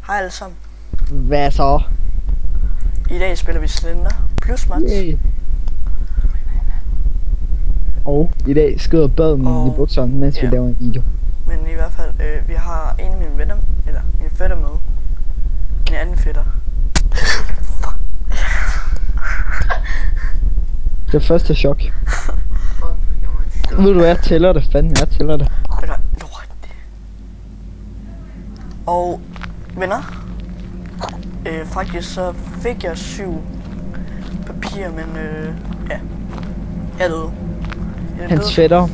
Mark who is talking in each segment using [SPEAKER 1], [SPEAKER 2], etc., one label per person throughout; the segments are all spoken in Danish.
[SPEAKER 1] Hej alle sammen.
[SPEAKER 2] Hvad så?
[SPEAKER 1] I dag spiller vi Slender plus Mats.
[SPEAKER 2] Yeah. Og i dag skyder baden i bukserne, mens vi laver en video.
[SPEAKER 1] Men i hvert fald, vi har en af mine venner, eller min fætter med. En anden fætter. Fuck.
[SPEAKER 2] Det første chok. Ved du hvad, jeg tæller det fandme, jeg tæller det.
[SPEAKER 1] Eller lort. Og venner, faktisk så fik jeg 7 papirer, men ja, jeg døde.
[SPEAKER 2] Hans fætter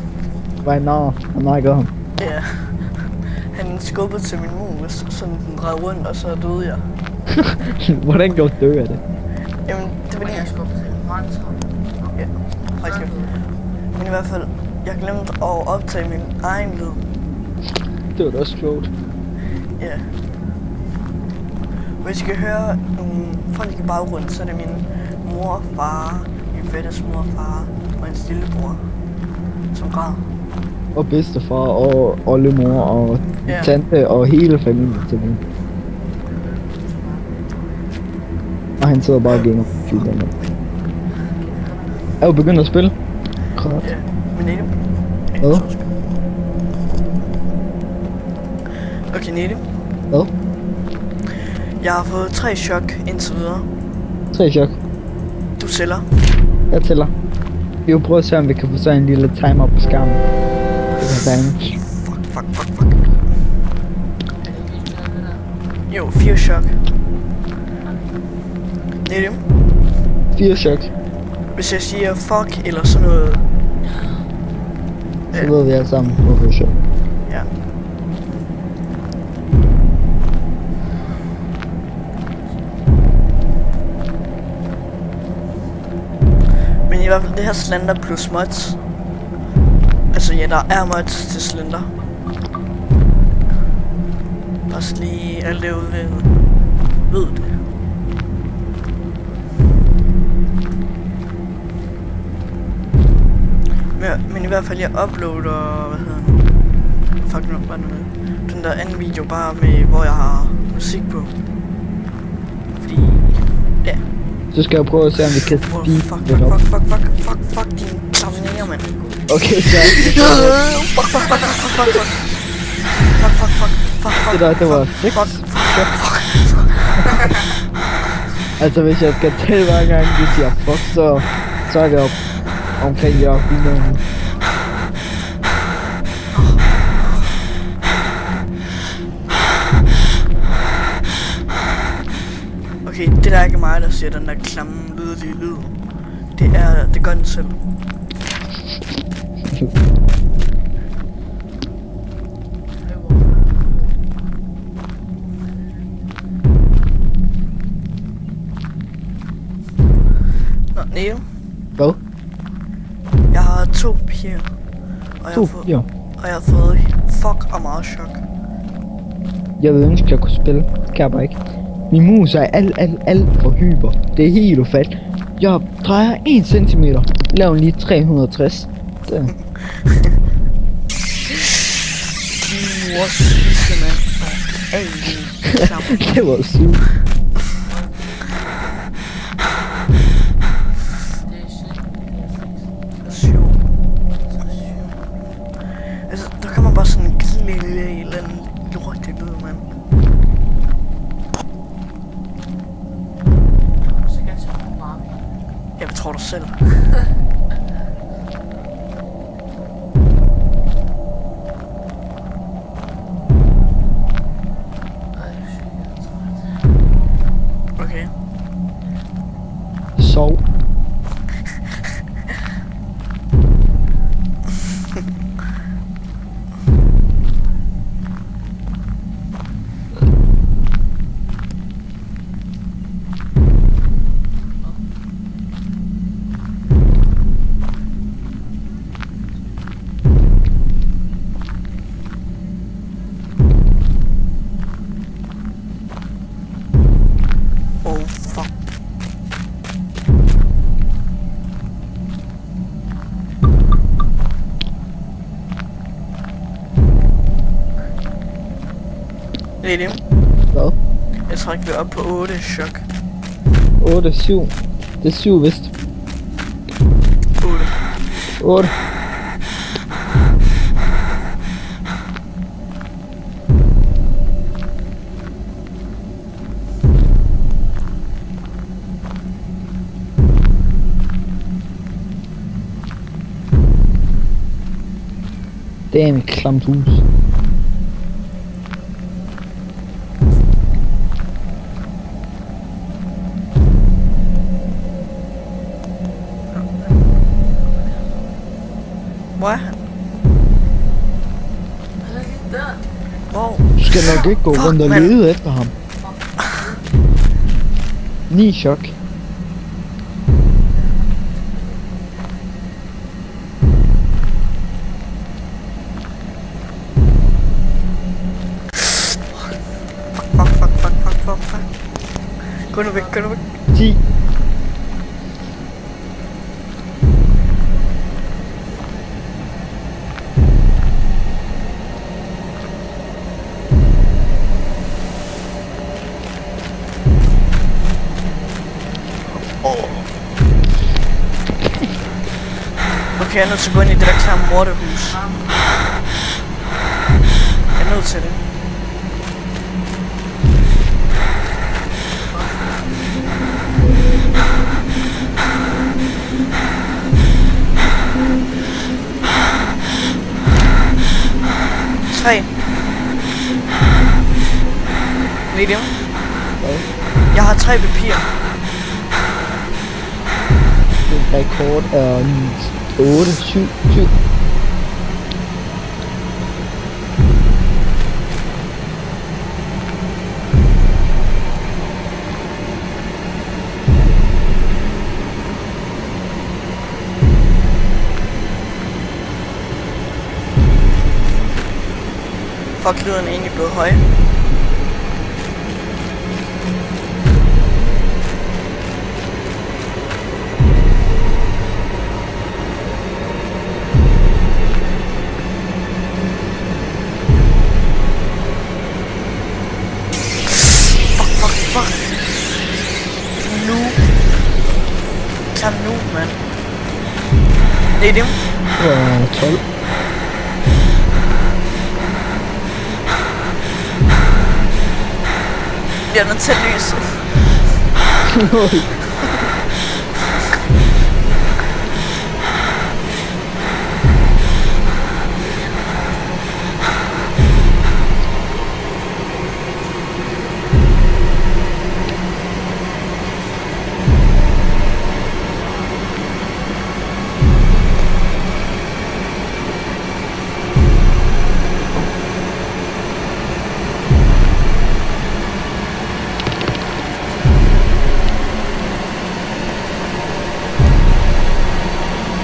[SPEAKER 2] var en nar, og nakkede ham.
[SPEAKER 1] Ja, han skubbede til min mus, sådan den drejede rundt, og så døde jeg.
[SPEAKER 2] Hvordan gjorde du dø af det?
[SPEAKER 1] Jamen, det var lige...
[SPEAKER 3] Jeg skubbede til en monster.
[SPEAKER 1] Ja, faktisk. Men i hvert fald, jeg glemte at optage min egen lyd.
[SPEAKER 2] Det var da også klogt.
[SPEAKER 1] Ja. Hvis I kan høre nogle folk i baggrunden, så er det min mor og far, min fætters mor og far og en lillebror, som græder.
[SPEAKER 2] Og bedstefar og oldemor og tante og hele familien til mig. Og han sidder bare og gamer. Er du begyndt at spille? Klart.
[SPEAKER 1] Ja, men Nede.
[SPEAKER 2] Hvad?
[SPEAKER 1] Okay, Nede.
[SPEAKER 2] Hvad?
[SPEAKER 1] Jeg har fået 3 chok indtil videre.
[SPEAKER 2] 3 chok.
[SPEAKER 1] Du tæller.
[SPEAKER 2] Jeg tæller. Vi vil prøve at se, om vi kan få sådan en lille timer på skærmen.
[SPEAKER 1] Fuck. Jo, 4 chok. Nede.
[SPEAKER 2] 4 chok.
[SPEAKER 1] Hvis jeg siger fuck eller sådan noget.
[SPEAKER 2] Så ved vi alle sammen, hvorfor chok.
[SPEAKER 1] Ja. Men i hvert fald det her Slender plus mods. Altså ja, der er mods til Slender. Bare lige alle derude ved det. Men i hvert fald jeg uploader, hvad hedder den? Fuck nu, bare noget. Den der anden video bare med, hvor jeg har musik på. Fordi, ja.
[SPEAKER 2] Så skal jeg prøve at se, om vi kan speede det op.
[SPEAKER 1] Fuck, din klammer, mand.
[SPEAKER 2] Okay, så...
[SPEAKER 1] Fuck.
[SPEAKER 2] Det der, det var 6. Altså, hvis jeg skal tælle hver gang, vi siger fuck, så er det op omkring jer 100 nu.
[SPEAKER 1] Okay, det der er ikke mig, der siger den der klamme, lydelige lyd. Det gør den selv. Nå, Neo.
[SPEAKER 2] Hvad?
[SPEAKER 1] Jeg har 2 papirer. Og jeg har fået fuck og meget chok.
[SPEAKER 2] Jeg ved ønske, jeg kunne spille. Det kan jeg bare ikke. Min mus er alt for hyper. Det er helt ufatteligt. Jeg drejer 1 cm. Lav lige 360. Det.
[SPEAKER 1] Hvor sygt, mand.
[SPEAKER 2] Det var sygt.
[SPEAKER 1] Altså, der kommer bare sådan en lille eller anden lortig lyd, mand.
[SPEAKER 3] Så kan jeg tage på Barbie.
[SPEAKER 1] Ja, hvad tror du selv? Okay.
[SPEAKER 2] Sov.
[SPEAKER 1] Oh, fuck. Lady.
[SPEAKER 2] Hvad?
[SPEAKER 1] Jeg tror ikke, vi er oppe på 8 chok.
[SPEAKER 2] 8, 7. Det er 7 vist.
[SPEAKER 1] 8.
[SPEAKER 2] 8. Det er en klamt hus.
[SPEAKER 1] Hvor er han?
[SPEAKER 3] Han er lige der.
[SPEAKER 1] Hvor?
[SPEAKER 2] Du skal nok ikke gå
[SPEAKER 1] Fuck,
[SPEAKER 2] rundt og
[SPEAKER 1] mand.
[SPEAKER 2] lede efter ham. 9 chok.
[SPEAKER 1] Fuck. Gå nu væk.
[SPEAKER 2] 10.
[SPEAKER 1] Okay, jeg er nødt til at gå ind i det der klamme mortehus. Jeg er nødt til det. Tre. Medium. Jeg har 3 papirer.
[SPEAKER 2] Rekord er 8, 7.
[SPEAKER 1] Fuck, lyden er egentlig blevet høj. Fuck. Nu. Klam nu, mand. Det er dem.
[SPEAKER 2] 12.
[SPEAKER 1] Jeg er nødt til at lyse.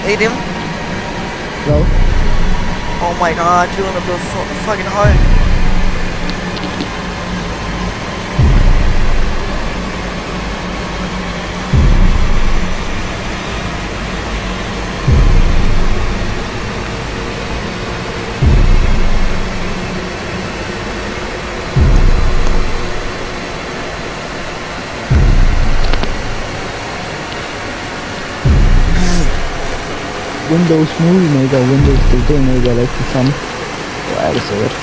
[SPEAKER 1] Det er dem.
[SPEAKER 2] Hvad?
[SPEAKER 1] Oh my god, lyden er blevet fucking høj.
[SPEAKER 2] Windows Movie Maker og Windows DVD Maker er ikke det samme. Hvor er det så godt.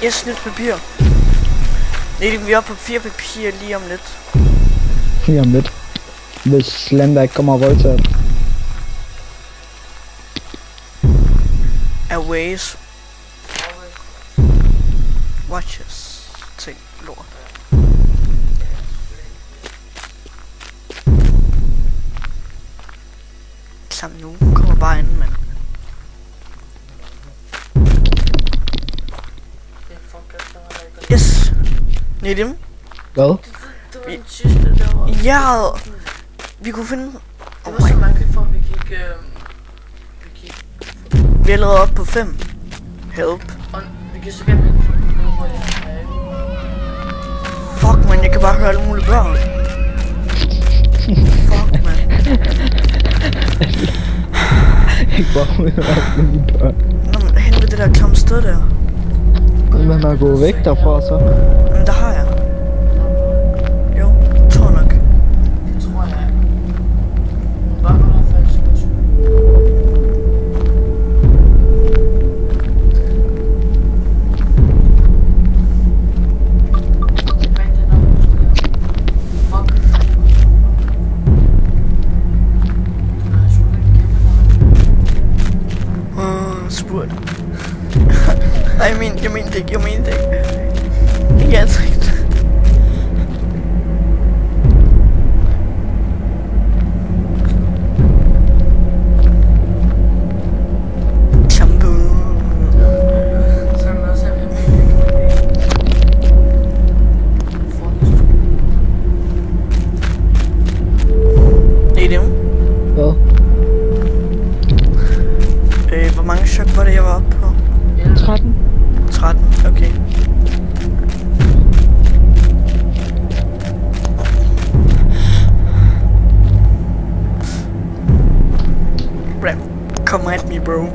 [SPEAKER 1] Yes, nyt papir. Nej, vi er oppe på 4 papirer lige om lidt.
[SPEAKER 2] Lige om lidt. Hvis Slender ikke kommer og voldtager.
[SPEAKER 1] Aways. Watches. Ting. Lort. Klam nu. Kommer bare ind, mand. Yes. Nedim.
[SPEAKER 2] Hvad?
[SPEAKER 3] Det var den sidste, der var.
[SPEAKER 1] Ja. Vi kunne finde
[SPEAKER 3] Det var så man kan få, vi kan ikke...
[SPEAKER 1] Vi er allerede oppe på 5. Help.
[SPEAKER 3] Og vi kan så gerne vente for nu, hvor jeg er...
[SPEAKER 1] Fuck, man, jeg kan bare høre alle mulige børn. Fuck, man.
[SPEAKER 2] Jeg kan bare høre alle mulige børn.
[SPEAKER 1] Nå, men hen ved det der klamme sted der.
[SPEAKER 2] Men man går væk derfra så.
[SPEAKER 1] Men der har jeg. Jo, tror nok.
[SPEAKER 3] Det tror jeg. Hun bare var der falsk.
[SPEAKER 1] Spurgt. Nej, jeg mente det ikke. Ikke ansigt. Shampoo. Det er det.
[SPEAKER 2] Hvad?
[SPEAKER 1] Hvor mange chok var det, jeg var oppe på?
[SPEAKER 2] 13?
[SPEAKER 1] 13, okay. Rap, come at me, bro.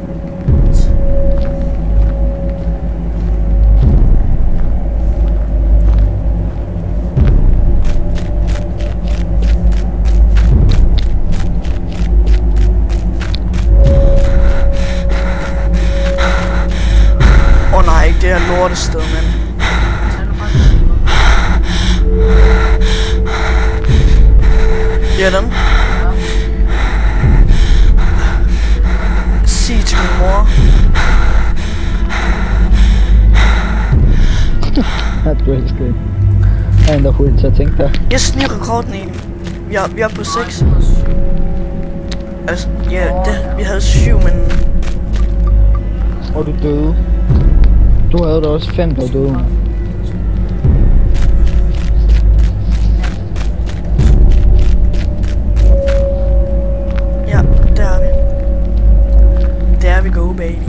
[SPEAKER 1] Nej, ikke det her lortested, mand. Ja, den. Sig til min mor.
[SPEAKER 2] Du elsker det. Jeg er endda hurtigt til at tænke der.
[SPEAKER 1] Jeg sniger rekorden egentlig. Vi er på 6. Altså, ja, vi havde 7, men...
[SPEAKER 2] Og du døde. Du havde da også 5, der døde.
[SPEAKER 1] Ja, der er vi. Der vi go, baby.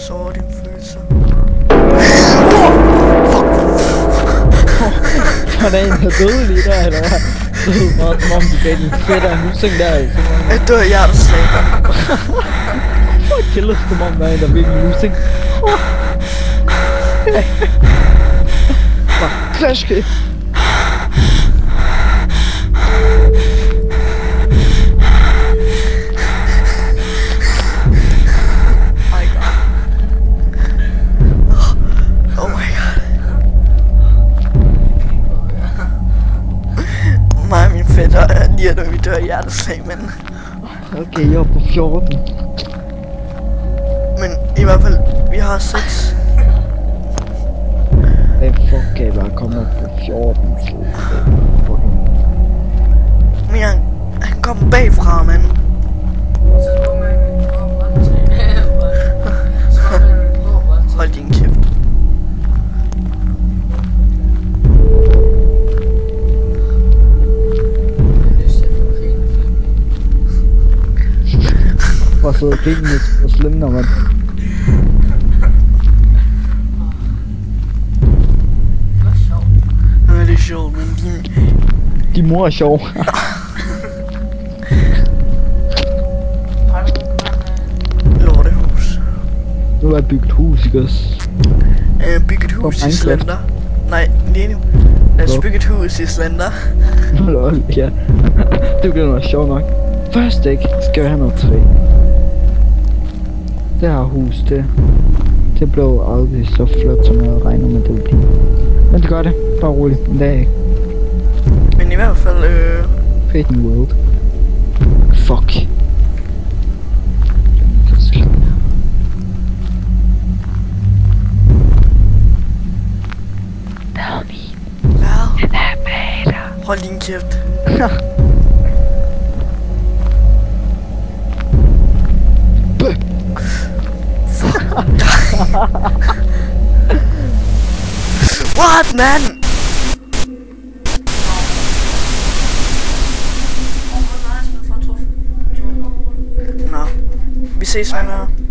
[SPEAKER 1] Så din følelse.
[SPEAKER 2] Var der en, der døde lige der, eller hvad? Det lød meget som om, du gav den fætter en musing der.
[SPEAKER 1] Jeg dør hjerteslag.
[SPEAKER 2] Det lød som om, der er en, der virkelig musing. Klaske.
[SPEAKER 1] Lige når vi dør hjerteslag, men...
[SPEAKER 2] Okay, jeg er på 14.
[SPEAKER 1] Men i hvert fald, vi har 6.
[SPEAKER 2] Hvem fuck kan jeg bare komme op på 14?
[SPEAKER 1] Men han kom bagfra, mand. Hold din kæft.
[SPEAKER 2] Bare sidde og grine lidt og slemme, mand.
[SPEAKER 1] Det er sjovt, men
[SPEAKER 2] din mor er sjov.
[SPEAKER 1] Lortehus.
[SPEAKER 2] Nu har jeg bygget hus, ikke også?
[SPEAKER 1] Bygget hus i Slender. Nej, lige nu. Lad os bygge et hus i Slender.
[SPEAKER 2] Lol, ja. Det bliver noget sjovt nok. Først ikke skal vi have noget træ. Det her hus, det blev aldrig så flot, som jeg regner med, det vil blive. Men det gør det. Bare roligt. En dag ikke.
[SPEAKER 1] Men i hvert fald,
[SPEAKER 2] Fate New World. Fuck.
[SPEAKER 1] Hold din kæft. What, man? Nå, vi ses, venner.